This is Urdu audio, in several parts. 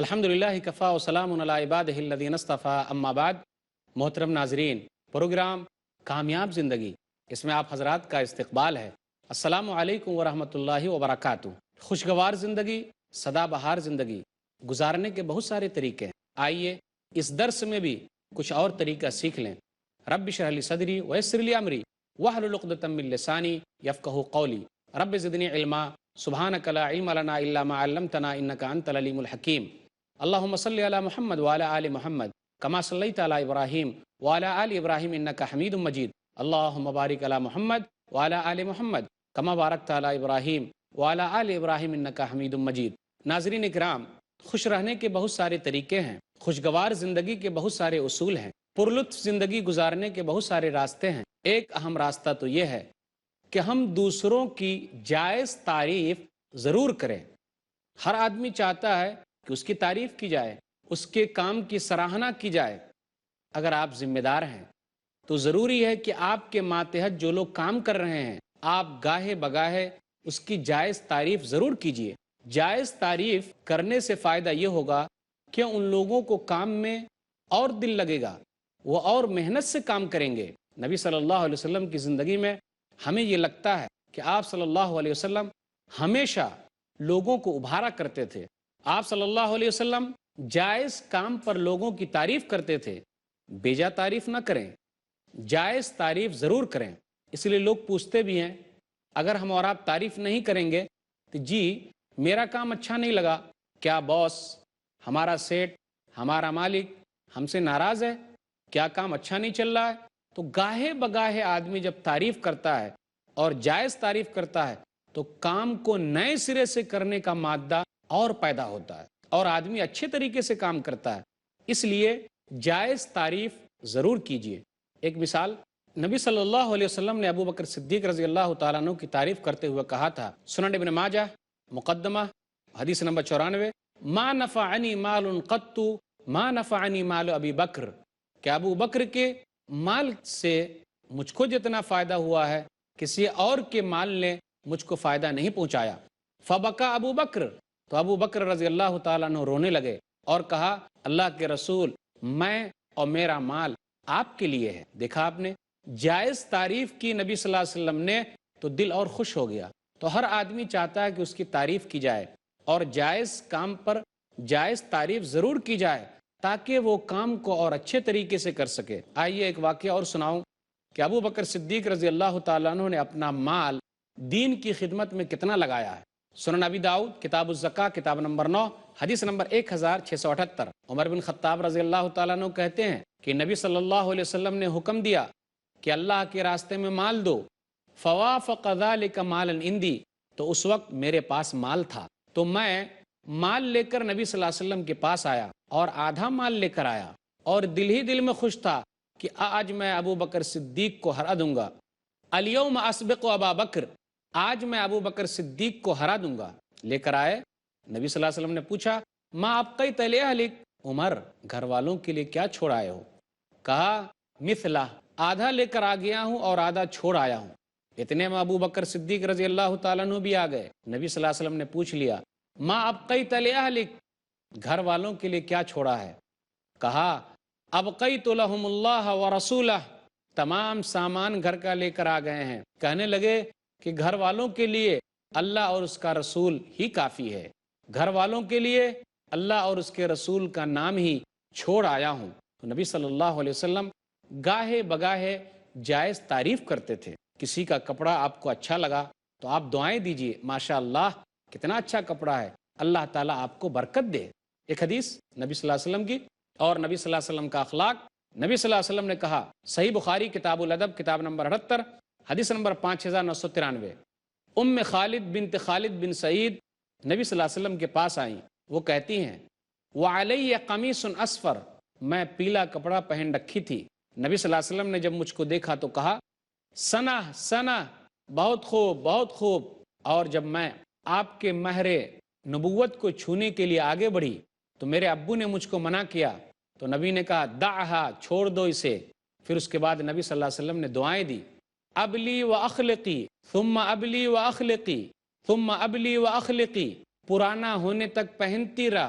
الحمدللہ کفا وسلام علی عبادہ الذین اصطفیٰ اما بعد۔ محترم ناظرین، پروگرام کامیاب زندگی، اس میں آپ حضرات کا استقبال ہے۔ السلام علیکم ورحمۃ اللہ وبرکاتہ۔ خوشگوار زندگی، سدا بہار زندگی گزارنے کے بہت سارے طریقے ہیں۔ آئیے اس درس میں بھی کچھ اور طریقہ سیکھ لیں۔ رب اشرح لی صدری ویسر لی امری واحلل عقدۃ من لسانی یفقہوا قولی، رب زدنی علما سبحانک لا علم لنا الا ما علمتنا انک انت العلیم الحکیم۔ اللہم صلی علی محمد وعلی آل محمد کما صلیت علی ابراہیم وعلی آل ابراہیم انک حمید مجید۔ اللہم بارک علی محمد وعلی آل محمد کما بارکت علی ابراہیم وعلی آل ابراہیم انک حمید مجید۔ ناظرین اکرام، خوش رہنے کے بہت سارے طریقے ہیں، خوشگوار زندگی کے بہت سارے اصول ہیں، پرلطف زندگی گزارنے کے بہت سارے راستے ہیں۔ ایک اہم راستہ تو یہ ہے کہ ہم دوسروں کی جائز تعریف ضرور کریں۔ ہر آدمی چاہتا ہے کہ اس کی تعریف کی جائے، اس کے کام کی سراہنا کی جائے۔ اگر آپ ذمہ دار ہیں تو ضروری ہے کہ آپ کے ماتحت جو لوگ کام کر رہے ہیں، آپ گاہے بگاہے اس کی جائز تعریف ضرور کیجیے۔ جائز تعریف کرنے سے فائدہ یہ ہوگا کہ ان لوگوں کو کام میں اور دل لگے گا، وہ اور محنت سے کام کریں گے۔ نبی صلی اللہ علیہ وسلم کی زندگی میں ہمیں یہ لگتا ہے کہ آپ صلی اللہ علیہ وسلم ہمیشہ لوگوں کو ابھارا کرتے تھے۔ آپ صلی اللہ علیہ وسلم جائز کام پر لوگوں کی تعریف کرتے تھے۔ بیجا تعریف نہ کریں، جائز تعریف ضرور کریں۔ اس لیے لوگ پوچھتے بھی ہیں، اگر ہم اور آپ تعریف نہیں کریں گے تو جی میرا کام اچھا نہیں لگا، کیا باس، ہمارا سیٹ، ہمارا مالک ہم سے ناراض ہے؟ کیا کام اچھا نہیں چل رہا ہے؟ تو گاہے بگاہے آدمی جب تعریف کرتا ہے اور جائز تعریف کرتا ہے تو کام کو نئے سرے سے کرنے کا مادہ اور پیدا ہوتا ہے اور آدمی اچھے طریقے سے کام کرتا ہے۔ اس لیے جائز تعریف ضرور کیجیے۔ ایک مثال، نبی صلی اللہ علیہ وسلم نے ابو بکر صدیق رضی اللہ تعالیٰ عنہ کی تعریف کرتے ہوئے کہا تھا، سنن ابن ماجہ مقدمہ حدیث نمبر 94، ما نفعنی مال قط ما نفعنی مال ابی بکر، کہ ابو بکر کے مال سے مجھ کو جتنا فائدہ ہوا ہے کسی اور کے مال نے مجھ کو فائدہ نہیں پہنچایا۔ فبکا ابو بکر، تو ابو بکر رضی اللہ تعالیٰ عنہ رونے لگے اور کہا، اللہ کے رسول، میں اور میرا مال آپ کے لیے ہے۔ دیکھا آپ نے، جائز تعریف کی نبی صلی اللہ علیہ وسلم نے تو دل اور خوش ہو گیا۔ تو ہر آدمی چاہتا ہے کہ اس کی تعریف کی جائے اور جائز کام پر جائز تعریف ضرور کی جائے تاکہ وہ کام کو اور اچھے طریقے سے کر سکے۔ آئیے ایک واقعہ اور سناؤں کہ ابو بکر صدیق رضی اللہ تعالیٰ عنہ نے اپنا مال دین کی خدمت میں کتنا لگایا ہے۔ سنن ابی داؤد کتاب الزکاہ کتاب نمبر 9 حدیث نمبر 1678۔ عمر بن خطاب رضی اللہ تعالیٰ عنہ کہتے ہیں کہ نبی صلی اللہ علیہ وسلم نے حکم دیا کہ اللہ کے راستے میں مال دو، فوافق ذلک مالا عندی، تو اس وقت میرے پاس مال تھا، تو میں مال لے کر نبی صلی اللہ علیہ وسلم کے پاس آیا اور آدھا مال لے کر آیا اور دل ہی دل میں خوش تھا کہ آج میں ابو بکر صدیق کو ہرا دوں گا، الیوم اسبق ابا بکر، آج میں ابو بکر صدیق کو ہرا دوں گا۔ لے کر آئے، نبی صلی اللہ علیہ وسلم نے پوچھا، ما ابقیت لاہلک، عمر گھر والوں کے لیے کیا چھوڑ آئے ہو؟ کہا، مثلہ، آدھا لے کر آ گیا ہوں اور آدھا چھوڑ آیا ہوں۔ اتنے میں ابو بکر صدیق رضی اللہ تعالیٰ عنہ بھی آ گئے۔ نبی صلی اللہ علیہ وسلم نے پوچھ لیا، ما ابقیت لاہلک، گھر والوں کے لیے کیا چھوڑا ہے؟ کہا، ابقیت لہم اللہ ورسولہ، تمام سامان گھر کا لے کر آ گئے ہیں۔ کہنے لگے کہ گھر والوں کے لیے اللہ اور اس کا رسول ہی کافی ہے، گھر والوں کے لیے اللہ اور اس کے رسول کا نام ہی چھوڑ آیا ہوں۔ تو نبی صلی اللہ علیہ وسلم گاہے بگاہے جائز تعریف کرتے تھے۔ کسی کا کپڑا آپ کو اچھا لگا تو آپ دعائیں دیجئے، ماشاء اللہ کتنا اچھا کپڑا ہے، اللہ تعالیٰ آپ کو برکت دے۔ ایک حدیث نبی صلی اللہ علیہ وسلم کی اور نبی صلی اللہ علیہ وسلم کا اخلاق، نبی صلی اللہ علیہ وسلم نے کہا، صحیح بخاری کتاب الادب کتاب نمبر 78 حدیث نمبر 5993، ام خالد بنت خالد بن سعید نبی صلی اللہ علیہ وسلم کے پاس آئیں، وہ کہتی ہیں، وعلی قمیص اصفر، میں پیلا کپڑا پہن رکھی تھی۔ نبی صلی اللہ علیہ وسلم نے جب مجھ کو دیکھا تو کہا، ثنا ثنا، بہت خوب بہت خوب۔ اور جب میں آپ کے مہر نبوت کو چھونے کے لیے آگے بڑھی تو میرے ابو نے مجھ کو منع کیا، تو نبی نے کہا، دعہا، چھوڑ دو اسے۔ پھر اس کے بعد نبی صلی اللہ علیہ وسلم نے دعائیں دی، ابلی و اخلقی ثم ابلی و اخلقی ثم ابلی و اخلقی، پرانا ہونے تک پہنتی رہ،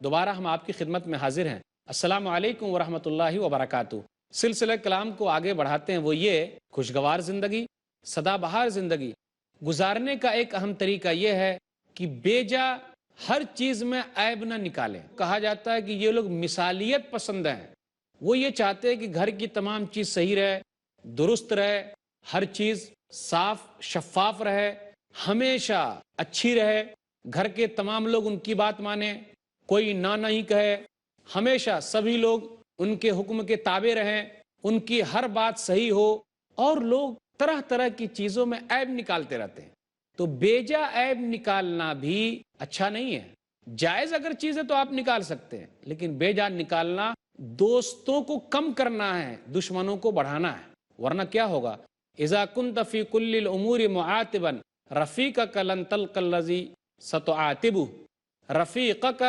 دوبارہ ہم آپ کی خدمت میں حاضر ہیں۔ السلام علیکم ورحمۃ اللہ وبرکاتہ۔ سلسلہ کلام کو آگے بڑھاتے ہیں، وہ یہ خوشگوار زندگی، سدا بہار زندگی گزارنے کا ایک اہم طریقہ یہ ہے کہ بیجا ہر چیز میں عیب نہ نکالیں۔ کہا جاتا ہے کہ یہ لوگ مثالیت پسند ہیں، وہ یہ چاہتے ہیں کہ گھر کی تمام چیز صحیح رہے، درست رہے، ہر چیز صاف شفاف رہے، ہمیشہ اچھی رہے، گھر کے تمام لوگ ان کی بات مانیں، کوئی نہ نہیں کہے، ہمیشہ سبھی لوگ ان کے حکم کے تابع رہیں، ان کی ہر بات صحیح ہو، اور لوگ طرح طرح کی چیزوں میں عیب نکالتے رہتے ہیں۔ تو بیجا عیب نکالنا بھی اچھا نہیں ہے۔ جائز اگر چیز ہے تو آپ نکال سکتے ہیں، لیکن بیجا نکالنا دوستوں کو کم کرنا ہے، دشمنوں کو بڑھانا ہے، ورنہ کیا ہوگا؟ اذا كنت في كل الامور معاتبا رفيقك لن تلقى الذي ستعاتبه، رفيقك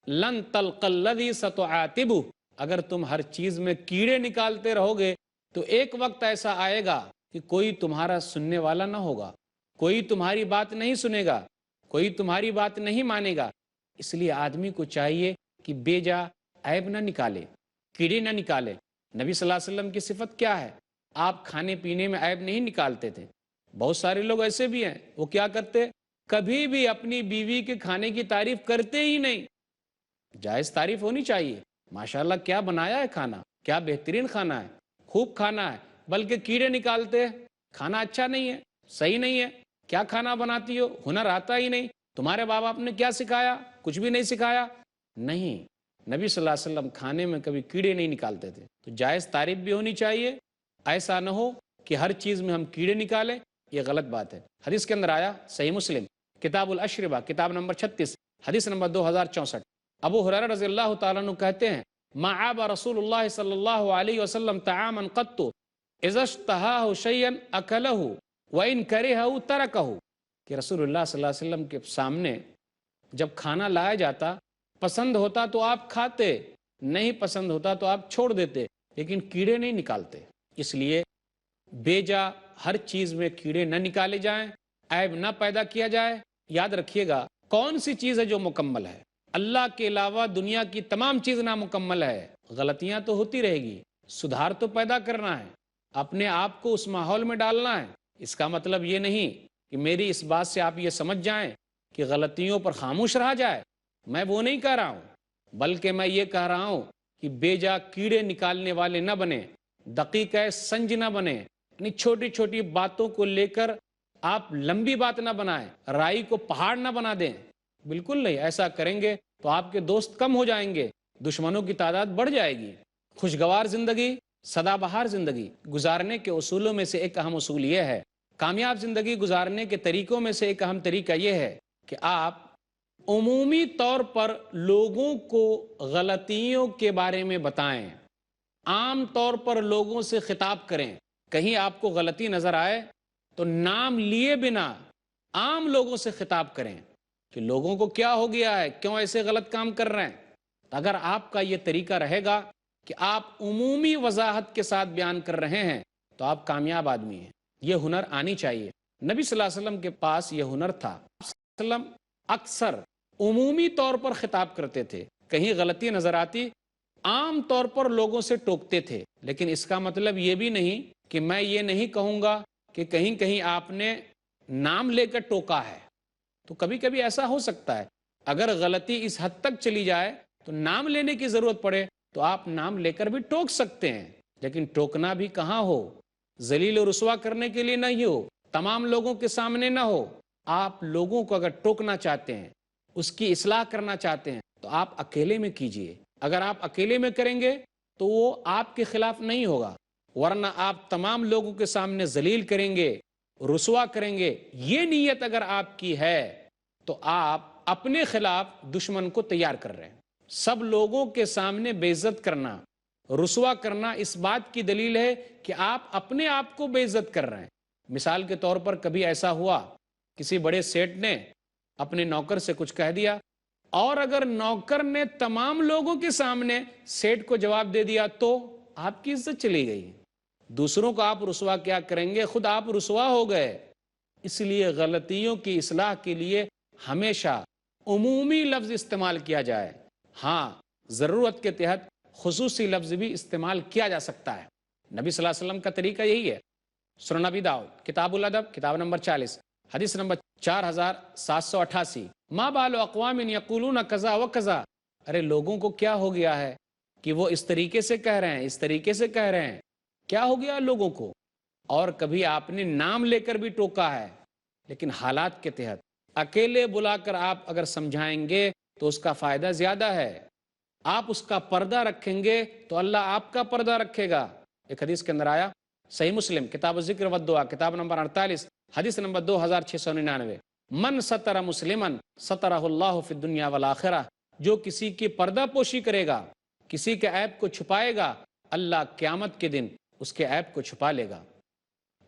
لن تلقى الذي ستعاتبه۔ اگر تم ہر چیز میں کیڑے نکالتے رہو گے تو ایک وقت ایسا آئے گا کہ کوئی تمہارا سننے والا نہ ہوگا، کوئی تمہاری بات نہیں سنے گا، کوئی تمہاری بات نہیں مانے گا۔ اس لیے آدمی کو چاہیے کہ بیجا عیب نہ نکالے، کیڑے نہ نکالے۔ نبی صلی اللہ علیہ وسلم کی صفت کیا ہے؟ آپ کھانے پینے میں عیب نہیں نکالتے تھے۔ بہت سارے لوگ ایسے بھی ہیں، وہ کیا کرتے؟ کبھی بھی اپنی بیوی کے کھانے کی تعریف کرتے ہی نہیں۔ جائز تعریف ہونی چاہیے، ماشاءاللہ کیا بنایا ہے کھانا، کیا بہترین کھانا ہے، خوب کھانا ہے، بلکہ کیڑے نکالتے ہیں، کھانا اچھا نہیں ہے، صحیح نہیں ہے، کیا کھانا بناتی ہو، ہنر آتا ہی نہیں، تمہارے باپ باپ نے کیا سکھایا؟ کچھ بھی نہیں سکھایا۔ نہیں، نبی صلی اللہ علیہ وسلم کھانے میں کبھی کیڑے نہیں نکالتے تھے۔ تو جائز تعریف بھی ہونی چاہیے، ایسا نہ ہو کہ ہر چیز میں ہم کیڑے نکالیں، یہ غلط بات ہے۔ حدیث کے اندر آیا، صحیح مسلم کتاب الاشربہ کتاب نمبر 36 حدیث نمبر 2064، ابو ہریرہ رضی اللہ تعالیٰ عنہ کہتے ہیں، ما عاب رسول اللہ صلی اللہ علیہ وسلم طعاما قط اذا اشتہاہ شیئا اکلہ وان کرہہ ترکہ، کہ رسول اللہ صلی اللہ علیہ وسلم کے سامنے جب کھانا لایا جاتا، پسند ہوتا تو آپ کھاتے، نہیں پسند ہوتا تو آپ چھوڑ دیتے، لیکن کیڑے نہیں نکالتے۔ اس لیے بیجا ہر چیز میں کیڑے نہ نکالے جائیں، عیب نہ پیدا کیا جائے۔ یاد رکھیے گا، کون سی چیز ہے جو مکمل ہے؟ اللہ کے علاوہ دنیا کی تمام چیز نامکمل ہے۔ غلطیاں تو ہوتی رہے گی، سدھار تو پیدا کرنا ہے، اپنے آپ کو اس ماحول میں ڈالنا ہے۔ اس کا مطلب یہ نہیں کہ میری اس بات سے آپ یہ سمجھ جائیں کہ غلطیوں پر خاموش رہا جائے، میں وہ نہیں کہہ رہا ہوں، بلکہ میں یہ کہہ رہا ہوں کہ بیجا کیڑے نکالنے والے نہ بنیں، دقیق سنج نہ بنیں، یعنی چھوٹی چھوٹی باتوں کو لے کر آپ لمبی بات نہ بنائیں، رائی کو پہاڑ نہ بنا دیں، بالکل نہیں۔ ایسا کریں گے تو آپ کے دوست کم ہو جائیں گے، دشمنوں کی تعداد بڑھ جائے گی۔ خوشگوار زندگی، سدا بہار زندگی گزارنے کے اصولوں میں سے ایک اہم اصول یہ ہے، کامیاب زندگی گزارنے کے طریقوں میں سے ایک اہم طریقہ یہ ہے کہ آپ عمومی طور پر لوگوں کو غلطیوں کے بارے میں بتائیں، عام طور پر لوگوں سے خطاب کریں۔ کہیں آپ کو غلطی نظر آئے تو نام لیے بنا عام لوگوں سے خطاب کریں کہ لوگوں کو کیا ہو گیا ہے، کیوں ایسے غلط کام کر رہے ہیں۔ اگر آپ کا یہ طریقہ رہے گا کہ آپ عمومی وضاحت کے ساتھ بیان کر رہے ہیں تو آپ کامیاب آدمی ہیں۔ یہ ہنر آنی چاہیے۔ نبی صلی اللہ علیہ وسلم کے پاس یہ ہنر تھا۔ صلی اللہ علیہ وسلم اکثر عمومی طور پر خطاب کرتے تھے، کہیں غلطی نظر آتی عام طور پر لوگوں سے ٹوکتے تھے، لیکن اس کا مطلب یہ بھی نہیں کہ میں یہ نہیں کہوں گا کہ کہیں کہیں آپ نے نام لے کر ٹوکا ہے۔ تو کبھی کبھی ایسا ہو سکتا ہے، اگر غلطی اس حد تک چلی جائے تو نام لینے کی ضرورت پڑے تو آپ نام لے کر بھی ٹوک سکتے ہیں، لیکن ٹوکنا بھی کہاں ہو، ذلیل و رسوا کرنے کے لیے نہیں ہو، تمام لوگوں کے سامنے نہ ہو۔ آپ لوگوں کو اگر ٹوکنا چاہتے ہیں، اس کی اصلاح کرنا چاہتے ہیں تو آپ اکیلے میں کیجئے۔ اگر آپ اکیلے میں کریں گے تو وہ آپ کے خلاف نہیں ہوگا، ورنہ آپ تمام لوگوں کے سامنے ذلیل کریں گے، رسوا کریں گے۔ یہ نیت اگر آپ کی ہے تو آپ اپنے خلاف دشمن کو تیار کر رہے ہیں۔ سب لوگوں کے سامنے بے عزت کرنا، رسوا کرنا اس بات کی دلیل ہے کہ آپ اپنے آپ کو بے عزت کر رہے ہیں۔ مثال کے طور پر کبھی ایسا ہوا، کسی بڑے سیٹ نے اپنے نوکر سے کچھ کہہ دیا، اور اگر نوکر نے تمام لوگوں کے سامنے سیٹ کو جواب دے دیا تو آپ کی عزت چلی گئی۔ دوسروں کو آپ رسوا کیا کریں گے، خود آپ رسوا ہو گئے۔ اس لیے غلطیوں کی اصلاح کے لیے ہمیشہ عمومی لفظ استعمال کیا جائے، ہاں ضرورت کے تحت خصوصی لفظ بھی استعمال کیا جا سکتا ہے۔ نبی صلی اللہ علیہ وسلم کا طریقہ یہی ہے۔ سنن ابی داؤد کتاب الادب کتاب نمبر 40 حدیث نمبر 4788، ما بال اقوام یقولون کذا و کذا، ارے لوگوں کو کیا ہو گیا ہے کہ وہ اس طریقے سے کہہ رہے ہیں، اس طریقے سے کہہ رہے ہیں، کیا ہو گیا لوگوں کو؟ اور کبھی آپ نے نام لے کر بھی ٹوکا ہے، لیکن حالات کے تحت اکیلے بلا کر آپ اگر سمجھائیں گے تو اس کا فائدہ زیادہ ہے۔ آپ اس کا پردہ رکھیں گے تو اللہ آپ کا پردہ رکھے گا۔ ایک حدیث کے اندر آیا، صحیح مسلم کتاب الذکر والدعا کتاب نمبر 48 حدیث نمبر 2699، من ستر مسلمن سترہ اللہ فی الدنیا والآخرہ، جو کسی کی پردہ پوشی کرے گا، کسی کے عیب کو چھپائے گا، اللہ قیامت کے دن اس کے عیب کو چھپا لے گا۔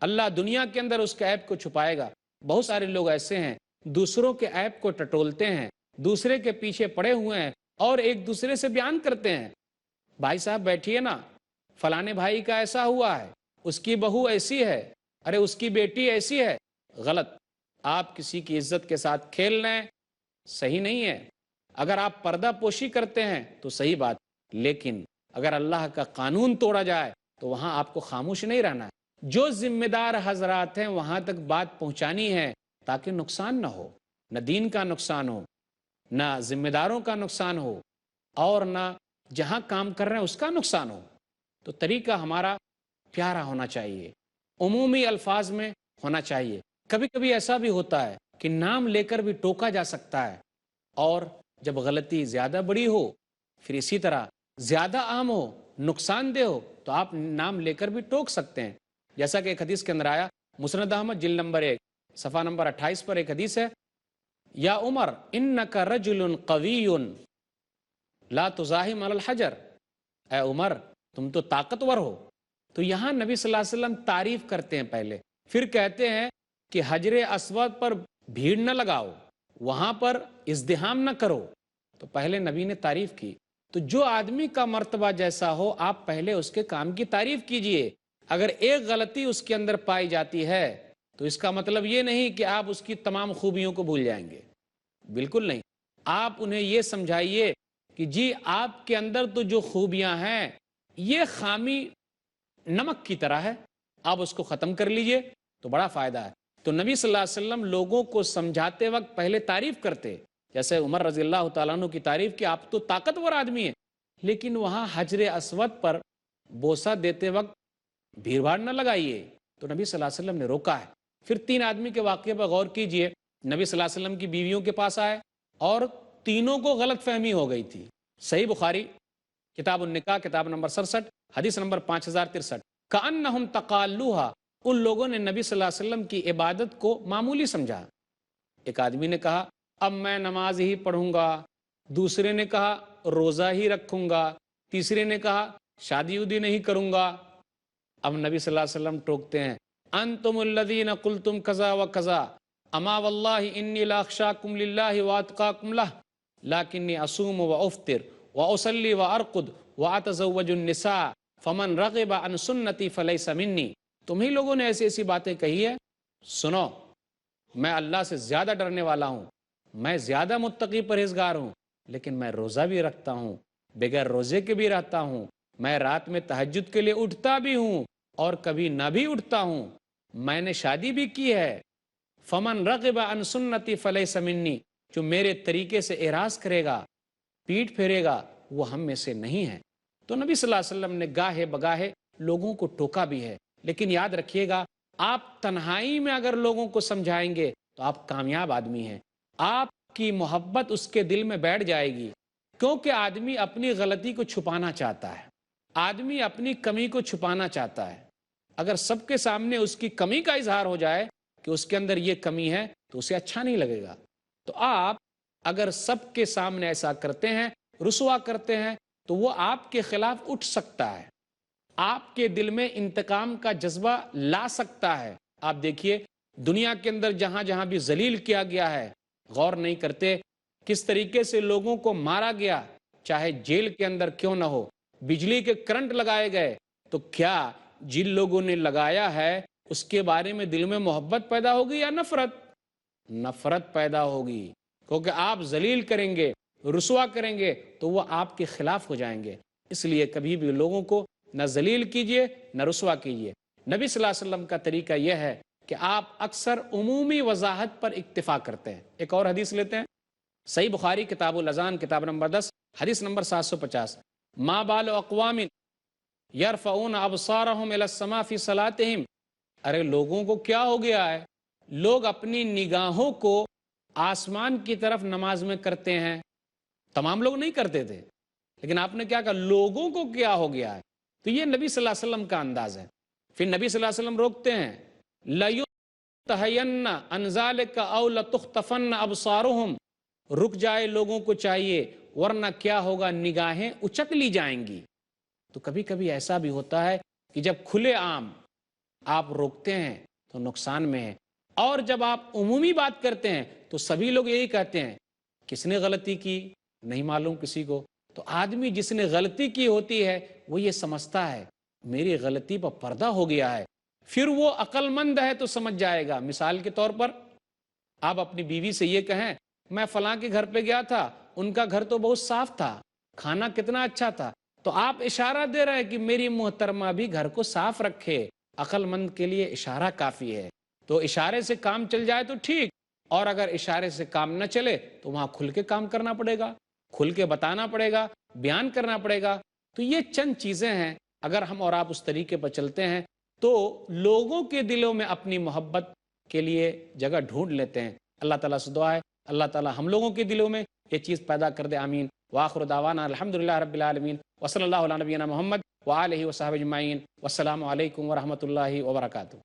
اللہ دنیا کے اندر اس کے عیب کو چھپائے گا۔ بہت سارے لوگ ایسے ہیں دوسروں کے عیب کو ٹٹولتے ہیں، دوسرے کے پیچھے پڑے ہوئے ہیں اور ایک دوسرے سے بیان کرتے ہیں، بھائی صاحب بیٹھیے نا، فلانے بھائی کا ایسا ہوا ہے، اس کی بہو ایسی ہے، ارے اس کی بیٹی ایسی ہے۔ غلط، آپ کسی کی عزت کے ساتھ کھیل رہے ہیں، صحیح نہیں ہے۔ اگر آپ پردہ پوشی کرتے ہیں تو صحیح بات، لیکن اگر اللہ کا قانون توڑا جائے تو وہاں آپ کو خاموش نہیں رہنا ہے۔ جو ذمہ دار حضرات ہیں وہاں تک بات پہنچانی ہے تاکہ نقصان نہ ہو، نہ دین کا نقصان ہو، نہ ذمہ داروں کا نقصان ہو، اور نہ جہاں کام کر رہے ہیں اس کا نقصان ہو۔ تو طریقہ ہمارا پیارا ہونا چاہیے، عمومی الفاظ میں ہونا چاہیے۔ کبھی کبھی ایسا بھی ہوتا ہے کہ نام لے کر بھی ٹوکا جا سکتا ہے، اور جب غلطی زیادہ بڑی ہو، پھر اسی طرح زیادہ عام ہو، نقصان دہ ہو، تو آپ نام لے کر بھی ٹوک سکتے ہیں۔ جیسا کہ ایک حدیث کے اندر آیا، مسند احمد جلد نمبر 1 صفحہ نمبر 28 پر ایک حدیث ہے، یا عمر انک رجل قوی لا تزاحم علی الحجر، اے عمر تم تو طاقتور ہو۔ تو یہاں نبی صلی اللہ علیہ وسلم تعریف کرتے ہیں پہلے، پھر کہتے ہیں کہ حجر اسود پر بھیڑ نہ لگاؤ، وہاں پر ازدحام نہ کرو۔ تو پہلے نبی نے تعریف کی۔ تو جو آدمی کا مرتبہ جیسا ہو آپ پہلے اس کے کام کی تعریف کیجئے۔ اگر ایک غلطی اس کے اندر پائی جاتی ہے تو اس کا مطلب یہ نہیں کہ آپ اس کی تمام خوبیوں کو بھول جائیں گے، بالکل نہیں۔ آپ انہیں یہ سمجھائیے کہ جی آپ کے اندر تو جو خوبیاں ہیں یہ خامی نمک کی طرح ہے، آپ اس کو ختم کر لیجئے تو بڑا فائدہ ہے۔ تو نبی صلی اللہ علیہ وسلم لوگوں کو سمجھاتے وقت پہلے تعریف کرتے، جیسے عمر رضی اللہ تعالیٰ عنہ کی تعریف کہ آپ تو طاقتور آدمی ہیں، لیکن وہاں حجر اسود پر بوسہ دیتے وقت بھیڑ بھاڑ نہ لگائیے۔ تو نبی صلی اللہ علیہ وسلم نے روکا ہے۔ پھر 3 آدمی کے واقعے پر غور کیجئے، نبی صلی اللہ علیہ وسلم کی بیویوں کے پاس آئے اور تینوں کو غلط فہمی ہو گئی تھی۔ صحیح بخاری کتاب النکاح کتاب نمبر 67 حدیث نمبر 5063، کأنہم تقالوہا، ان لوگوں نے نبی صلی اللہ علیہ وسلم کی عبادت کو معمولی سمجھا۔ ایک آدمی نے کہا اب میں نماز ہی پڑھوں گا، دوسرے نے کہا روزہ ہی رکھوں گا، تیسرے نے کہا شادی ودی نہیں کروں گا۔ اب نبی صلی اللہ علیہ وسلم ٹوکتے ہیں، انتم الذین قلتم کذا و کذا، اما واللہ انی لاخشاکم للہ واتقاکم لہ، لیکنی اصوم و افطر و اصلی و ارقد و اتزوج النساء فمن رغب عن سنتی فلیس منی۔ تمہیں لوگوں نے ایسی ایسی باتیں کہی ہے، سنو میں اللہ سے زیادہ ڈرنے والا ہوں، میں زیادہ متقی پرہیزگار ہوں، لیکن میں روزہ بھی رکھتا ہوں، بغیر روزے کے بھی رہتا ہوں، میں رات میں تہجد کے لیے اٹھتا بھی ہوں اور کبھی نہ بھی اٹھتا ہوں، میں نے شادی بھی کی ہے۔ فمن رغب عن سنتی فلیس منی، جو میرے طریقے سے اعراض کرے گا، پیٹ پھیرے گا، وہ ہم میں سے نہیں ہے۔ تو نبی صلی اللہ علیہ وسلم نے گاہے بگاہے لوگوں کو ٹوکا بھی ہے، لیکن یاد رکھیے گا آپ تنہائی میں اگر لوگوں کو سمجھائیں گے تو آپ کامیاب آدمی ہیں، آپ کی محبت اس کے دل میں بیٹھ جائے گی، کیونکہ آدمی اپنی غلطی کو چھپانا چاہتا ہے، آدمی اپنی کمی کو چھپانا چاہتا ہے۔ اگر سب کے سامنے اس کی کمی کا اظہار ہو جائے کہ اس کے اندر یہ کمی ہے تو اسے اچھا نہیں لگے گا۔ تو آپ اگر سب کے سامنے ایسا کرتے ہیں، رسوا کرتے ہیں، تو وہ آپ کے خلاف اٹھ سکتا ہے، آپ کے دل میں انتقام کا جذبہ لا سکتا ہے۔ آپ دیکھیے دنیا کے اندر جہاں جہاں بھی ذلیل کیا گیا ہے، غور نہیں کرتے کس طریقے سے لوگوں کو مارا گیا، چاہے جیل کے اندر کیوں نہ ہو، بجلی کے کرنٹ لگائے گئے، تو کیا جن لوگوں نے لگایا ہے اس کے بارے میں دل میں محبت پیدا ہوگی یا نفرت؟ نفرت پیدا ہوگی، کیونکہ آپ ذلیل کریں گے، رسوا کریں گے تو وہ آپ کے خلاف ہو جائیں گے۔ اس لیے کبھی بھی لوگوں کو نہ ذلیل کیجیے نہ رسوا کیجیے۔ نبی صلی اللہ علیہ وسلم کا طریقہ یہ ہے کہ آپ اکثر عمومی وضاحت پر اکتفا کرتے ہیں۔ ایک اور حدیث لیتے ہیں، صحیح بخاری کتاب الاذان کتاب نمبر 10 حدیث نمبر 750، ما بال اقوام یرفعون ابصارهم الى السماء فی صلاتهم، ارے لوگوں کو کیا ہو گیا ہے، لوگ اپنی نگاہوں کو آسمان کی طرف نماز میں کرتے ہیں۔ تمام لوگ نہیں کرتے تھے، لیکن آپ نے کیا کہا، لوگوں کو کیا ہو گیا ہے۔ تو یہ نبی صلی اللہ علیہ وسلم کا انداز ہے۔ پھر نبی صلی اللہ علیہ وسلم روکتے ہیں، لَيُنْتَهَيَنَّ عَنْ ذَلِكَ أَوْ لَتُخْطَفَنَّ أَبْصَارُهُمْ، رک جائے لوگوں کو چاہیے، ورنہ کیا ہوگا، نگاہیں اچک لی جائیں گی۔ تو کبھی کبھی ایسا بھی ہوتا ہے کہ جب کھلے عام آپ روکتے ہیں تو نقصان میں ہے، اور جب آپ عمومی بات کرتے ہیں تو سبھی لوگ یہی کہتے ہیں، کس نے غلطی کی نہیں معلوم کسی کو۔ تو آدمی جس نے غلطی کی ہوتی ہے وہ یہ سمجھتا ہے میری غلطی پر پردہ ہو گیا ہے، پھر وہ عقل مند ہے تو سمجھ جائے گا۔ مثال کے طور پر آپ اپنی بیوی سے یہ کہیں، میں فلاں کے گھر پہ گیا تھا، ان کا گھر تو بہت صاف تھا، کھانا کتنا اچھا تھا، تو آپ اشارہ دے رہے ہیں کہ میری محترمہ بھی گھر کو صاف رکھے۔ عقل مند کے لیے اشارہ کافی ہے۔ تو اشارے سے کام چل جائے تو ٹھیک، اور اگر اشارے سے کام نہ چلے تو وہاں کھل کے کام کرنا پڑے گا، کھل کے بتانا پڑے گا، بیان کرنا پڑے گا۔ تو یہ چند چیزیں ہیں، اگر ہم اور آپ اس طریقے پر چلتے ہیں تو لوگوں کے دلوں میں اپنی محبت کے لیے جگہ ڈھونڈ لیتے ہیں۔ اللہ تعالیٰ سے دعا ہے اللہ تعالیٰ ہم لوگوں کے دلوں میں یہ چیز پیدا کر دے، آمین۔ وآخر دعوانا الحمدللہ رب العالمین، وصلی اللہ علی نبینا محمد وآلہ وصحبہ اجمعین، والسلام علیکم ورحمۃ اللہ وبرکاتہ۔